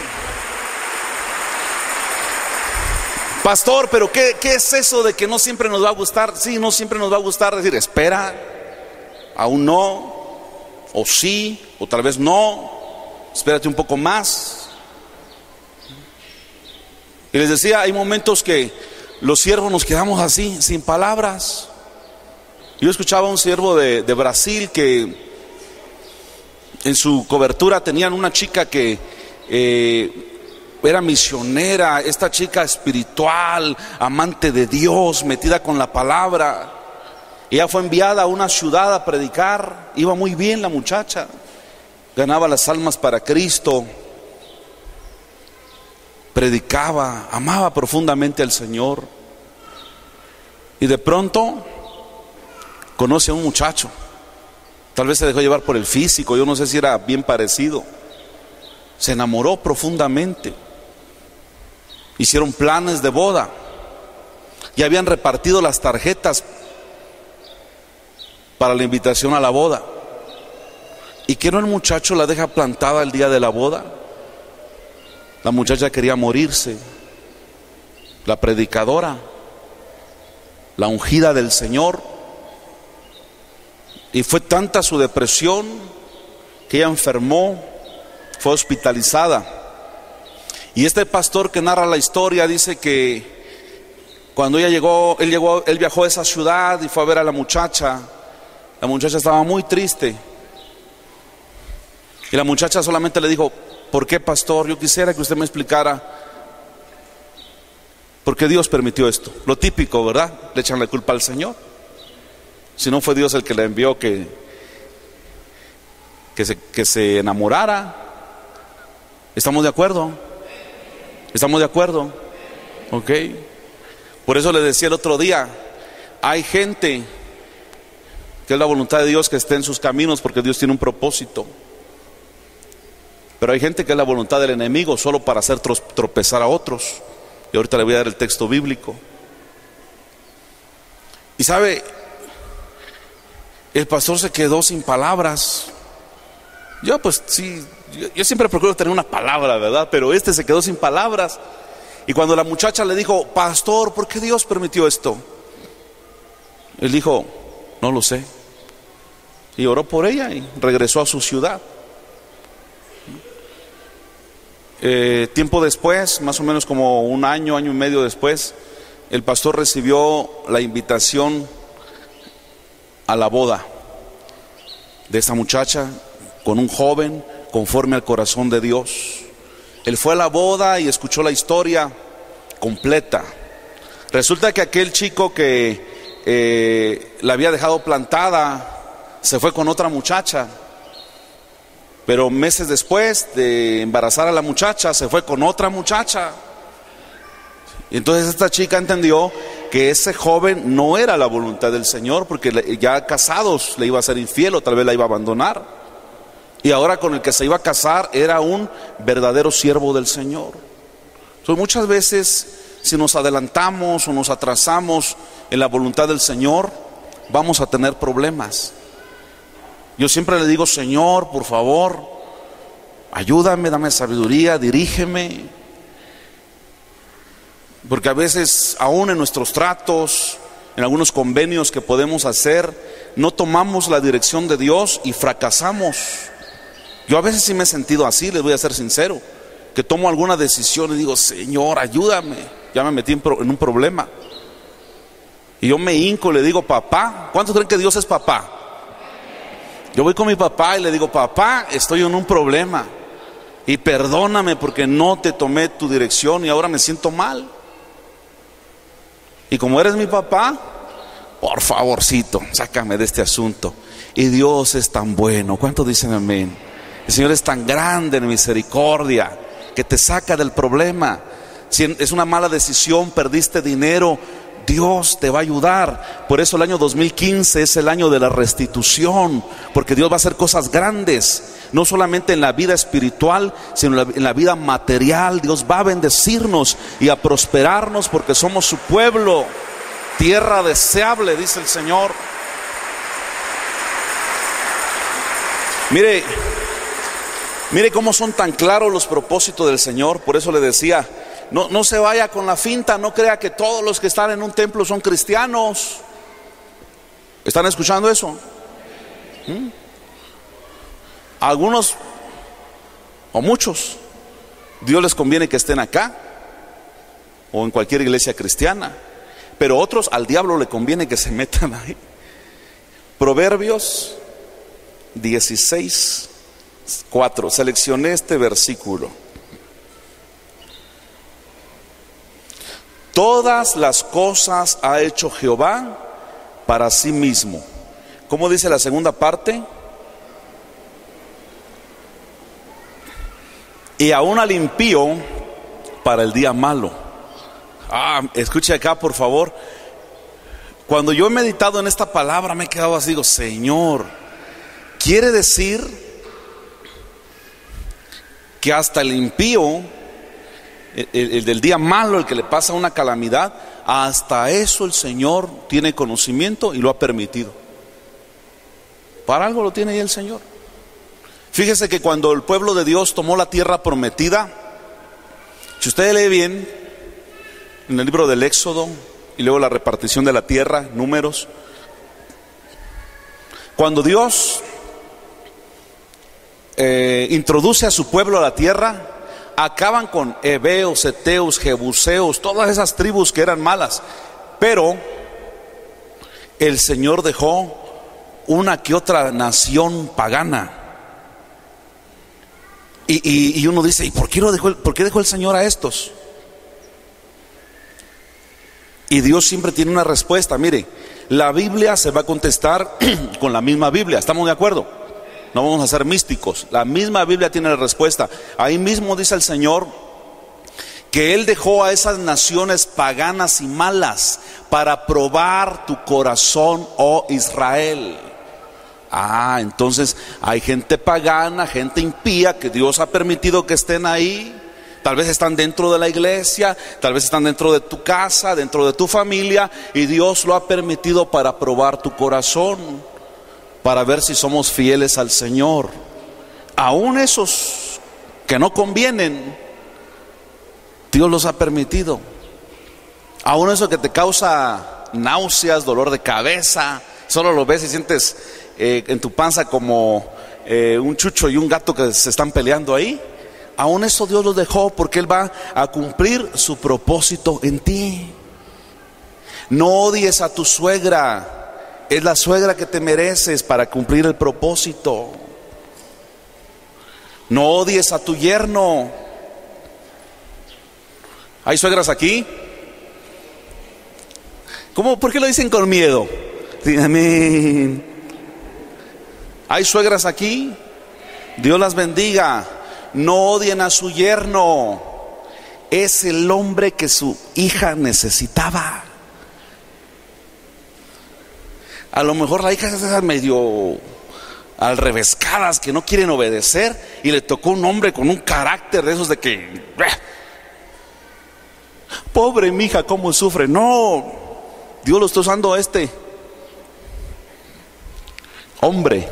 pastor, pero ¿qué es eso de que no siempre nos va a gustar? Sí, no siempre nos va a gustar. Decir, espera, aún no, o sí, o tal vez no, espérate un poco más. Y les decía, hay momentos que los siervos nos quedamos así, sin palabras. Yo escuchaba a un siervo de Brasil que en su cobertura tenían una chica que era misionera, esta chica espiritual, amante de Dios, metida con la palabra. Ella fue enviada a una ciudad a predicar, iba muy bien la muchacha, ganaba las almas para Cristo, predicaba, amaba profundamente al Señor. Y de pronto conoce a un muchacho. Tal vez se dejó llevar por el físico, yo no sé si era bien parecido. Se enamoró profundamente. Hicieron planes de boda. Ya habían repartido las tarjetas para la invitación a la boda. ¿Y qué no el muchacho la deja plantada el día de la boda? La muchacha quería morirse. La predicadora, la ungida del Señor. Y fue tanta su depresión que ella enfermó, fue hospitalizada. Y este pastor que narra la historia dice que cuando él viajó a esa ciudad y fue a ver a la muchacha estaba muy triste. Y la muchacha solamente le dijo, ¿por qué, pastor? Yo quisiera que usted me explicara por qué Dios permitió esto. Lo típico, ¿verdad? Le echan la culpa al Señor. Si no fue Dios el que le envió que se enamorara. ¿Estamos de acuerdo? ¿Estamos de acuerdo? Ok. Por eso le decía el otro día, hay gente que es la voluntad de Dios que esté en sus caminos porque Dios tiene un propósito. Pero hay gente que es la voluntad del enemigo solo para hacer tropezar a otros. Y ahorita le voy a dar el texto bíblico. Y sabe, el pastor se quedó sin palabras. Yo pues sí, yo siempre procuro tener una palabra, ¿verdad? Pero se quedó sin palabras. Y cuando la muchacha le dijo, pastor, ¿por qué Dios permitió esto? Él dijo, no lo sé. Y oró por ella y regresó a su ciudad. Tiempo después, más o menos como un año y medio después, el pastor recibió la invitación a la boda de esta muchacha con un joven conforme al corazón de Dios. Él fue a la boda y escuchó la historia completa. Resulta que aquel chico que la había dejado plantada se fue con otra muchacha. Pero meses después de embarazar a la muchacha, se fue con otra muchacha. Y entonces esta chica entendió que ese joven no era la voluntad del Señor, porque ya casados le iba a ser infiel o tal vez la iba a abandonar. Y ahora con el que se iba a casar era un verdadero siervo del Señor. Entonces muchas veces, si nos adelantamos o nos atrasamos en la voluntad del Señor, vamos a tener problemas. Yo siempre le digo: Señor, por favor, ayúdame, dame sabiduría, dirígeme. Porque a veces, aún en nuestros tratos, en algunos convenios que podemos hacer, no tomamos la dirección de Dios y fracasamos. Yo a veces sí me he sentido así, les voy a ser sincero, que tomo alguna decisión y digo: Señor, ayúdame, ya me metí en un problema. Y yo me hinco y le digo: papá. ¿Cuántos creen que Dios es papá? Yo voy con mi papá y le digo: papá, estoy en un problema y perdóname porque no te tomé tu dirección y ahora me siento mal. Y como eres mi papá, por favorcito, sácame de este asunto. Y Dios es tan bueno. ¿Cuántos dicen amén? El Señor es tan grande en misericordia que te saca del problema. Si es una mala decisión, perdiste dinero, Dios te va a ayudar. Por eso el año 2015 es el año de la restitución, porque Dios va a hacer cosas grandes, no solamente en la vida espiritual, sino en la vida material. Dios va a bendecirnos y a prosperarnos, porque somos su pueblo, tierra deseable, dice el Señor. Mire cómo son tan claros los propósitos del Señor. Por eso le decía: no se vaya con la finta, no crea que todos los que están en un templo son cristianos. ¿Están escuchando eso? Algunos o muchos, Dios les conviene que estén acá o en cualquier iglesia cristiana, pero otros al diablo le conviene que se metan ahí. Proverbios 16:4. Seleccioné este versículo. Todas las cosas ha hecho Jehová para sí mismo. ¿Cómo dice la segunda parte? Y aún al impío para el día malo. Escuche acá, por favor. Cuando yo he meditado en esta palabra, me he quedado así, digo: Señor, quiere decir que hasta el impío, el del día malo, el que le pasa una calamidad, hasta eso el Señor tiene conocimiento y lo ha permitido. Para algo lo tiene ahí el Señor. Fíjese que cuando el pueblo de Dios tomó la tierra prometida, si usted lee bien en el libro del Éxodo y luego la repartición de la tierra, Números, cuando Dios introduce a su pueblo a la tierra, acaban con heveos, heteos, jebuseos, todas esas tribus que eran malas. Pero el Señor dejó una que otra nación pagana. Y uno dice: ¿y por qué dejó el Señor a estos? Y Dios siempre tiene una respuesta. Mire, la Biblia se va a contestar con la misma Biblia. ¿Estamos de acuerdo? No vamos a ser místicos. La misma Biblia tiene la respuesta. Ahí mismo dice el Señor que Él dejó a esas naciones paganas y malas para probar tu corazón, oh Israel. Entonces hay gente pagana, gente impía que Dios ha permitido que estén ahí. Tal vez están dentro de la iglesia, tal vez están dentro de tu casa, dentro de tu familia, y Dios lo ha permitido para probar tu corazón, para ver si somos fieles al Señor. Aún esos que no convienen, Dios los ha permitido. Aún eso que te causa náuseas, dolor de cabeza, solo lo ves y sientes en tu panza como un chucho y un gato que se están peleando ahí. Aún eso Dios los dejó porque Él va a cumplir su propósito en ti. No odies a tu suegra, es la suegra que te mereces para cumplir el propósito. No odies a tu yerno. ¿Hay suegras aquí? ¿Cómo? ¿Por qué lo dicen con miedo? Amén. ¿Hay suegras aquí? Dios las bendiga. No odien a su yerno. Es el hombre que su hija necesitaba. A lo mejor la hija es medio alrevescadas, que no quieren obedecer, y le tocó un hombre con un carácter de esos de que pobre mi hija, cómo sufre. No, Dios lo está usando a este hombre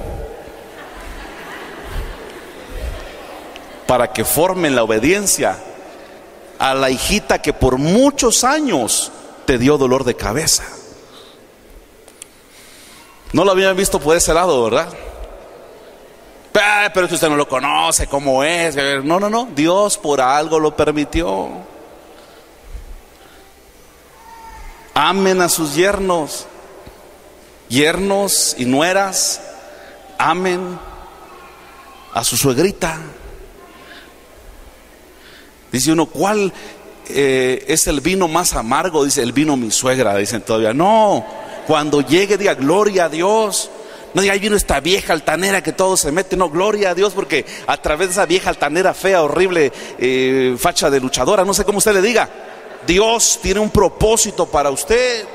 para que formen la obediencia a la hijita que por muchos años te dio dolor de cabeza. No lo habían visto por ese lado, ¿verdad? Pero es que usted no lo conoce, ¿cómo es? No, Dios por algo lo permitió. Amen a sus yernos. Yernos y nueras, amen a su suegrita. Dice uno, ¿cuál es el vino más amargo? Dice, el vino mi suegra, dicen todavía. No, cuando llegue diga, gloria a Dios. No diga, ahí vino esta vieja altanera que todo se mete. No, gloria a Dios, porque a través de esa vieja altanera fea, horrible, facha de luchadora, no sé cómo usted le diga, Dios tiene un propósito para usted.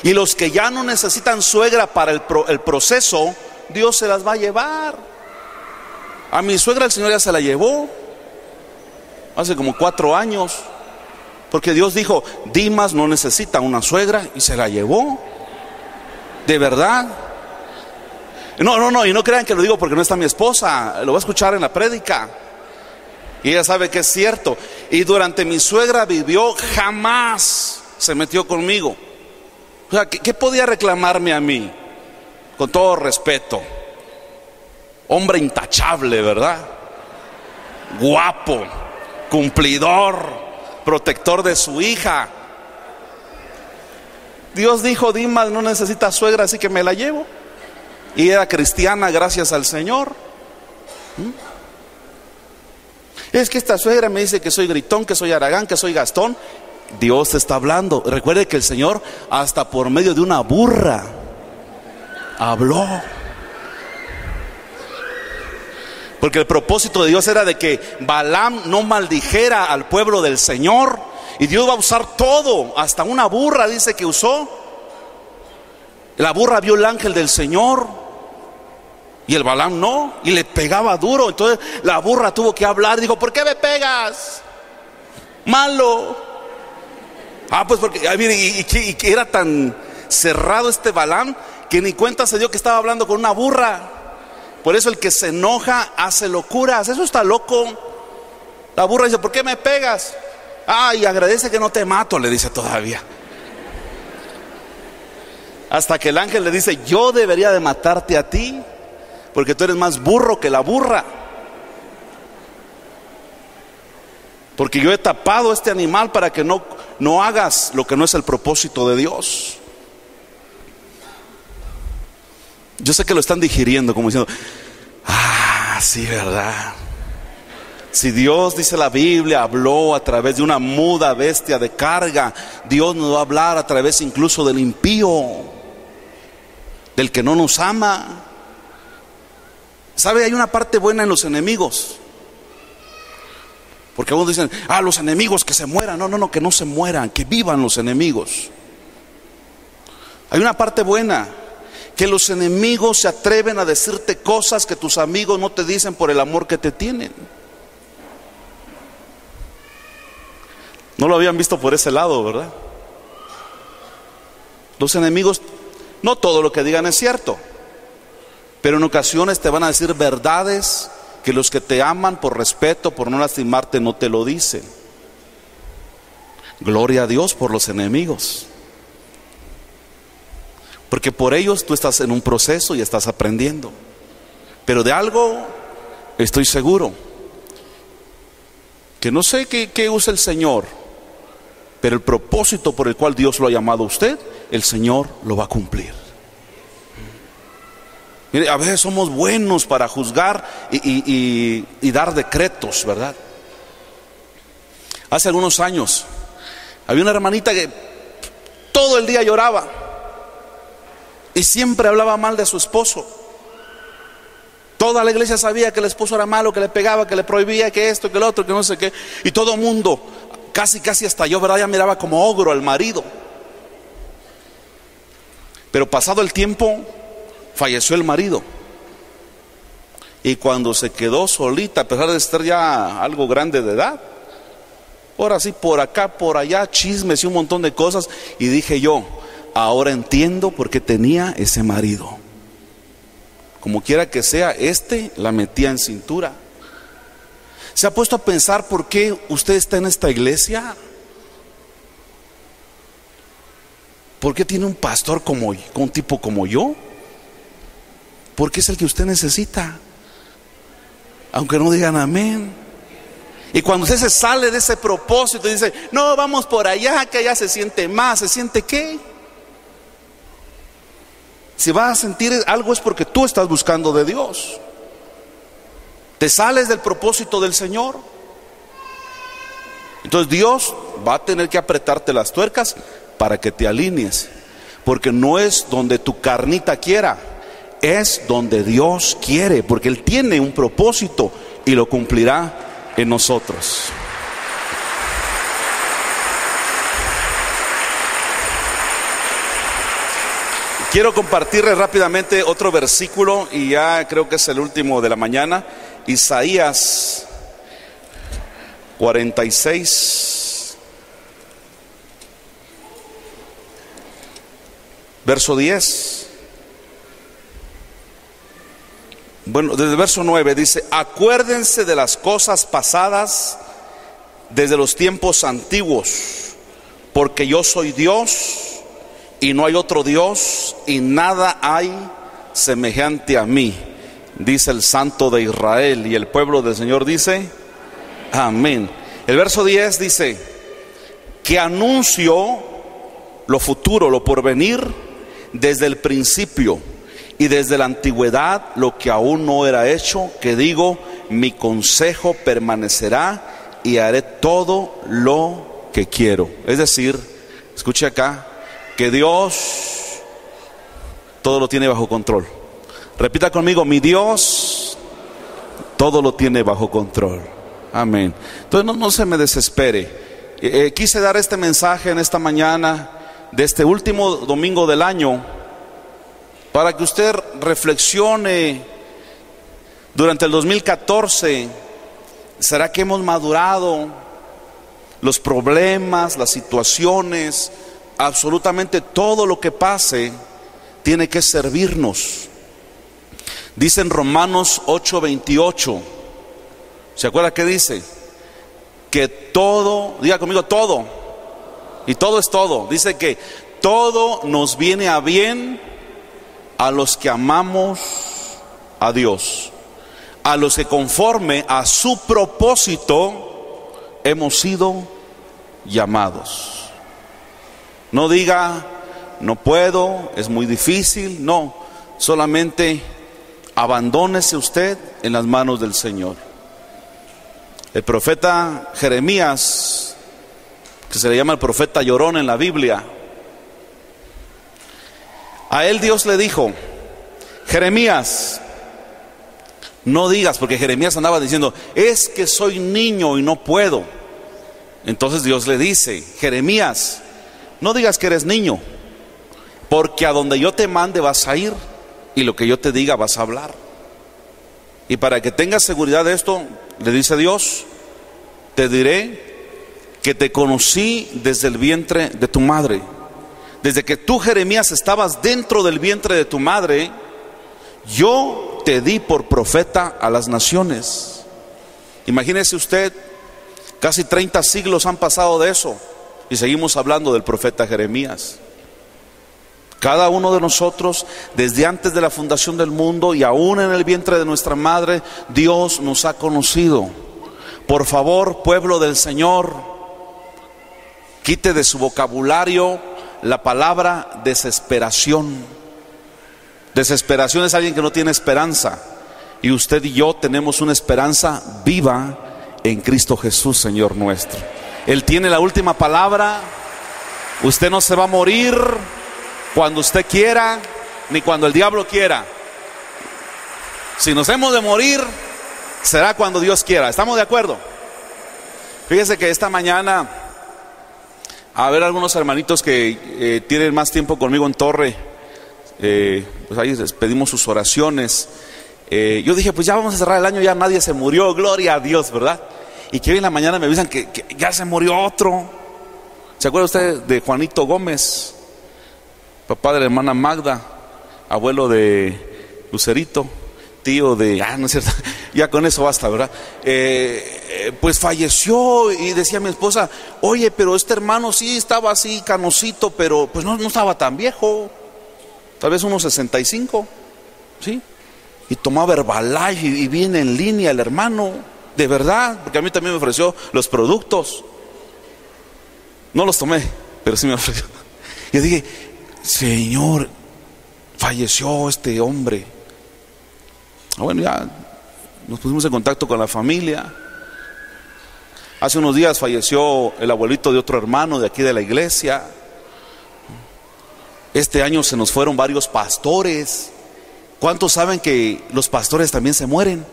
Y los que ya no necesitan suegra para el proceso, Dios se las va a llevar. A mi suegra el Señor ya se la llevó hace como 4 años, porque Dios dijo, Dimas no necesita una suegra, y se la llevó. De verdad. No, y no crean que lo digo porque no está mi esposa, lo va a escuchar en la prédica y ella sabe que es cierto. Y durante mi suegra vivió, jamás se metió conmigo. O sea, ¿qué podía reclamarme a mí? Con todo respeto, hombre intachable, ¿verdad? Guapo, cumplidor, protector de su hija. Dios dijo, Dimas no necesita suegra, así que me la llevo. Y era cristiana, gracias al Señor. Es que esta suegra me dice que soy gritón, que soy haragán, que soy gastón. Dios te está hablando. Recuerde que el Señor hasta por medio de una burra habló. Porque el propósito de Dios era de que Balaam no maldijera al pueblo del Señor. Y Dios va a usar todo, hasta una burra dice que usó. La burra vio el ángel del Señor y el Balaam no, y le pegaba duro. Entonces la burra tuvo que hablar, dijo, ¿por qué me pegas? Malo. Pues porque, mire, y que era tan cerrado este Balaam que ni cuenta se dio que estaba hablando con una burra. Por eso el que se enoja hace locuras. Eso está loco. La burra dice, ¿por qué me pegas? Y agradece que no te mato, le dice todavía. Hasta que el ángel le dice, yo debería de matarte a ti, porque tú eres más burro que la burra. Porque yo he tapado a este animal para que no hagas lo que no es el propósito de Dios. Yo sé que lo están digiriendo como diciendo, sí, ¿verdad? Si Dios, dice la Biblia, habló a través de una muda bestia de carga, Dios nos va a hablar a través incluso del impío, del que no nos ama. ¿Sabe? Hay una parte buena en los enemigos. Porque algunos dicen, los enemigos que se mueran. No, que no se mueran, que vivan los enemigos. Hay una parte buena, que los enemigos se atreven a decirte cosas que tus amigos no te dicen por el amor que te tienen. No lo habían visto por ese lado, ¿verdad? Los enemigos, no todo lo que digan es cierto, pero en ocasiones te van a decir verdades que los que te aman por respeto, por no lastimarte, no te lo dicen. Gloria a Dios por los enemigos, porque por ellos tú estás en un proceso y estás aprendiendo. Pero de algo estoy seguro, que no sé qué usa el Señor, pero el propósito por el cual Dios lo ha llamado a usted, el Señor lo va a cumplir. Mire, a veces somos buenos para juzgar y dar decretos, ¿verdad? Hace algunos años había una hermanita que todo el día lloraba y siempre hablaba mal de su esposo. Toda la iglesia sabía que el esposo era malo, que le pegaba, que le prohibía, que esto, que lo otro, que no sé qué. Y todo el mundo, casi hasta yo, ¿verdad? Ya miraba como ogro al marido. Pero pasado el tiempo, falleció el marido. Y cuando se quedó solita, a pesar de estar ya algo grande de edad, ahora sí, por acá, por allá, chismes y un montón de cosas. Y dije yo, ahora entiendo por qué tenía ese marido. Como quiera que sea, la metía en cintura. ¿Se ha puesto a pensar por qué usted está en esta iglesia? ¿Por qué tiene un pastor como un tipo como yo? Porque es el que usted necesita. Aunque no digan amén. Y cuando usted se sale de ese propósito y dice, no, vamos por allá, que allá se siente más, ¿se siente qué? Si vas a sentir algo es porque tú estás buscando de Dios. Te sales del propósito del Señor. Entonces Dios va a tener que apretarte las tuercas para que te alinees. Porque no es donde tu carnita quiera, es donde Dios quiere. Porque Él tiene un propósito y lo cumplirá en nosotros. Quiero compartirles rápidamente otro versículo y ya creo que es el último de la mañana. Isaías 46, verso 10. Bueno, desde el verso 9 dice: acuérdense de las cosas pasadas desde los tiempos antiguos, porque yo soy Dios y no hay otro Dios, y nada hay semejante a mí, dice el Santo de Israel. Y el pueblo del Señor dice amén. El verso 10 dice: que anuncio lo futuro, lo porvenir, desde el principio y desde la antigüedad, lo que aún no era hecho, que digo, mi consejo permanecerá y haré todo lo que quiero. Es decir, escuche acá, que Dios todo lo tiene bajo control. Repita conmigo: mi Dios todo lo tiene bajo control. Amén. Entonces no se me desespere. Quise dar este mensaje en esta mañana de este último domingo del año, para que usted reflexione durante el 2014. ¿Será que hemos madurado? Los problemas, las situaciones, absolutamente todo lo que pase tiene que servirnos. Dice en Romanos 8:28, ¿se acuerda qué dice? Que todo, diga conmigo, todo, y todo es todo. Dice que todo nos viene a bien a los que amamos a Dios, a los que conforme a su propósito hemos sido llamados. No diga, no puedo, es muy difícil. No, solamente abandónese usted en las manos del Señor. El profeta Jeremías, que se le llama el profeta llorón en la Biblia, a él Dios le dijo: Jeremías, no digas, porque Jeremías andaba diciendo, es que soy niño y no puedo. Entonces Dios le dice: Jeremías, no digas que eres niño, porque a donde yo te mande vas a ir, y lo que yo te diga vas a hablar. Y para que tengas seguridad de esto, le dice Dios, te diré que te conocí desde el vientre de tu madre. Desde que tú, Jeremías, estabas dentro del vientre de tu madre, yo te di por profeta a las naciones. Imagínese usted, casi 30 siglos han pasado de eso y seguimos hablando del profeta Jeremías. Cada uno de nosotros, desde antes de la fundación del mundo y aún en el vientre de nuestra madre, Dios nos ha conocido. Por favor, pueblo del Señor, quite de su vocabulario la palabra desesperación. Desesperación es alguien que no tiene esperanza, y usted y yo tenemos una esperanza viva en Cristo Jesús, Señor nuestro. Él tiene la última palabra. Usted no se va a morir cuando usted quiera, ni cuando el diablo quiera. Si nos hemos de morir, será cuando Dios quiera. ¿Estamos de acuerdo? Fíjese que esta mañana, a ver, algunos hermanitos que tienen más tiempo conmigo en Torre, pues ahí les pedimos sus oraciones. Yo dije, pues ya vamos a cerrar el año, ya nadie se murió, gloria a Dios, ¿verdad? Y que hoy en la mañana me avisan que ya se murió otro. ¿Se acuerda usted de Juanito Gómez, papá de la hermana Magda, abuelo de Lucerito, tío de... no es cierto, ya con eso basta, ¿verdad? Pues falleció, y decía mi esposa, oye, pero este hermano sí estaba así canosito, pero pues no estaba tan viejo, tal vez unos 65, ¿sí? Y tomaba Herbalife y viene en línea el hermano, de verdad, porque a mí también me ofreció los productos. No los tomé, pero sí me ofreció. Yo dije, Señor, falleció este hombre. Bueno, ya nos pusimos en contacto con la familia. Hace unos días falleció el abuelito de otro hermano de aquí de la iglesia. Este año se nos fueron varios pastores. ¿Cuántos saben que los pastores también se mueren?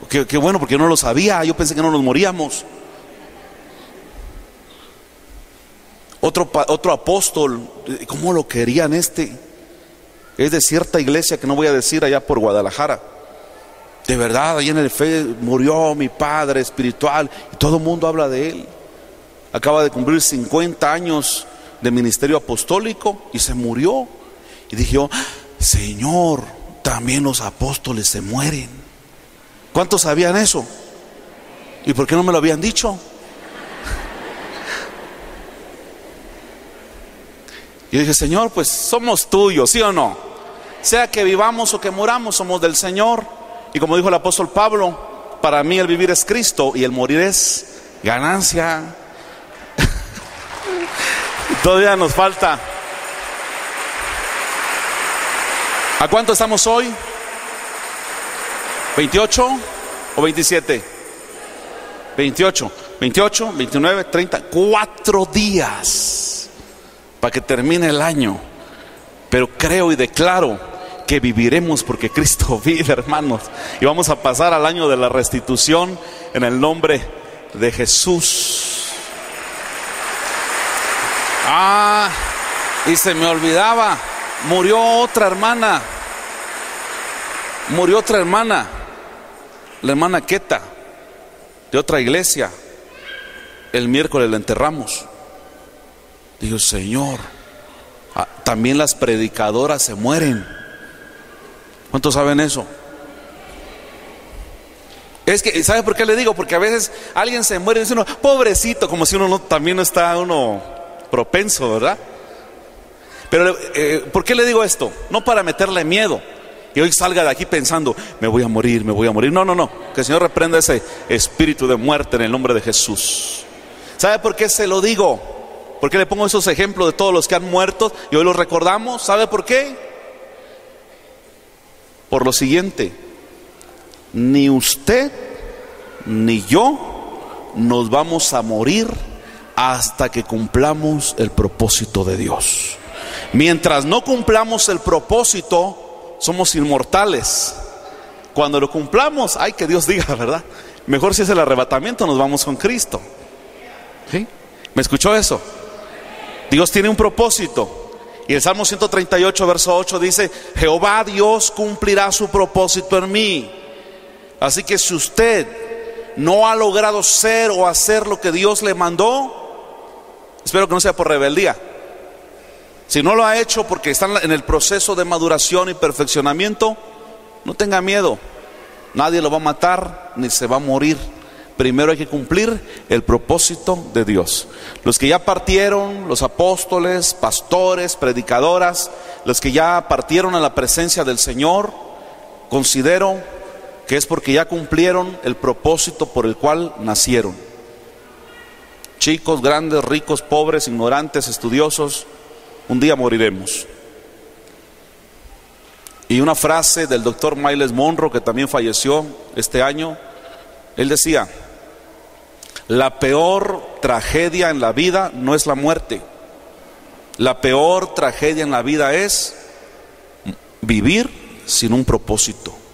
Qué bueno, porque yo no lo sabía. Yo pensé que no nos moríamos. Otro apóstol, ¿cómo lo querían este? Es de cierta iglesia que no voy a decir, allá por Guadalajara. De verdad, ahí en el fe murió mi padre espiritual y todo el mundo habla de él. Acaba de cumplir 50 años de ministerio apostólico y se murió. Y dije yo, Señor, también los apóstoles se mueren. ¿Cuántos sabían eso? ¿Y por qué no me lo habían dicho? Y dije, Señor, pues somos tuyos, ¿sí o no? Sea que vivamos o que muramos, somos del Señor. Y como dijo el apóstol Pablo, para mí el vivir es Cristo y el morir es ganancia. Todavía nos falta. ¿A cuánto estamos hoy? ¿28 o 27? 28, 29, 30, 4 días para que termine el año. Pero creo y declaro que viviremos porque Cristo vive, hermanos, y vamos a pasar al año de la restitución en el nombre de Jesús. Y se me olvidaba, murió otra hermana, la hermana Queta, de otra iglesia. El miércoles la enterramos. Digo, Señor, también las predicadoras se mueren. ¿Cuántos saben eso? Es que, ¿sabe por qué le digo? Porque a veces alguien se muere y dice uno, pobrecito, como si uno también no está uno propenso, ¿verdad? Pero ¿por qué le digo esto? No para meterle miedo y hoy salga de aquí pensando, me voy a morir. No, que el Señor reprenda ese espíritu de muerte en el nombre de Jesús. ¿Sabe por qué se lo digo? ¿Por qué le pongo esos ejemplos de todos los que han muerto y hoy los recordamos? ¿Sabe por qué? Por lo siguiente: ni usted ni yo nos vamos a morir hasta que cumplamos el propósito de Dios. Mientras no cumplamos el propósito, somos inmortales. Cuando lo cumplamos, ay, que Dios diga, ¿verdad? Mejor si es el arrebatamiento, nos vamos con Cristo. ¿Sí? ¿Me escuchó eso? Dios tiene un propósito. Y el Salmo 138, verso 8 dice, Jehová Dios cumplirá su propósito en mí. Así que si usted no ha logrado ser o hacer lo que Dios le mandó, espero que no sea por rebeldía. Si no lo ha hecho porque está en el proceso de maduración y perfeccionamiento, no tenga miedo. Nadie lo va a matar ni se va a morir. Primero hay que cumplir el propósito de Dios. Los que ya partieron, los apóstoles, pastores, predicadoras, los que ya partieron a la presencia del Señor, considero que es porque ya cumplieron el propósito por el cual nacieron. Chicos, grandes, ricos, pobres, ignorantes, estudiosos, un día moriremos. Y una frase del doctor Myles Monroe, que también falleció este año, él decía, la peor tragedia en la vida no es la muerte. La peor tragedia en la vida es vivir sin un propósito.